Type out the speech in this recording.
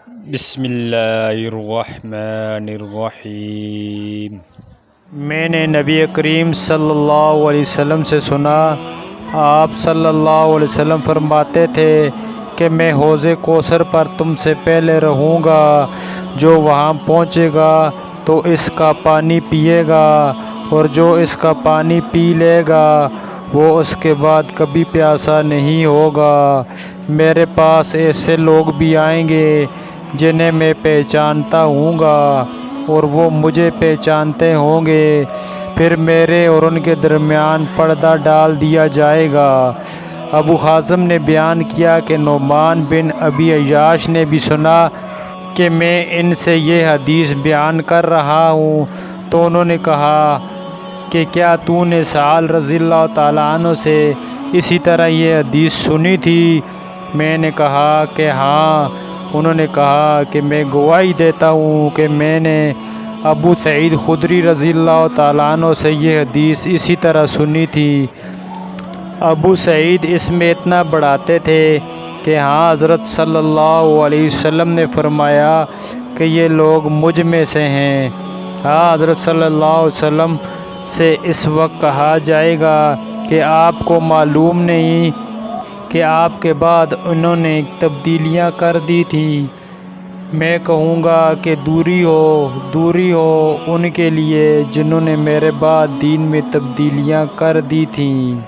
بسم اللہ الرحمن الرحیم۔ میں نے نبی کریم صلی اللہ علیہ وسلم سے سنا، آپ صلی اللہ علیہ وسلم فرماتے تھے کہ میں حوض کوثر پر تم سے پہلے رہوں گا، جو وہاں پہنچے گا تو اس کا پانی پیے گا، اور جو اس کا پانی پی لے گا وہ اس کے بعد کبھی پیاسا نہیں ہوگا۔ میرے پاس ایسے لوگ بھی آئیں گے جنہیں میں پہچانتا ہوں گا اور وہ مجھے پہچانتے ہوں گے، پھر میرے اور ان کے درمیان پردہ ڈال دیا جائے گا۔ ابو حازم نے بیان کیا کہ نعمان بن ابی عیاش نے بھی سنا کہ میں ان سے یہ حدیث بیان کر رہا ہوں، تو انہوں نے کہا کہ کیا تو نے سعد رضی اللہ تعالیٰ عنہ سے اسی طرح یہ حدیث سنی تھی؟ میں نے کہا کہ ہاں۔ انہوں نے کہا کہ میں گواہی دیتا ہوں کہ میں نے ابو سعید خدری رضی اللہ تعالیٰ عنہ سے یہ حدیث اسی طرح سنی تھی۔ ابو سعید اس میں اتنا بڑھاتے تھے کہ ہاں حضرت صلی اللہ علیہ وسلم نے فرمایا کہ یہ لوگ مجھ میں سے ہیں۔ ہاں حضرت صلی اللہ علیہ وسلم سے اس وقت کہا جائے گا کہ آپ کو معلوم نہیں کہ آپ کے بعد انہوں نے تبدیلیاں کر دی تھیں۔ میں کہوں گا کہ دوری ہو ان کے لیے جنہوں نے میرے بعد دین میں تبدیلیاں کر دی تھیں۔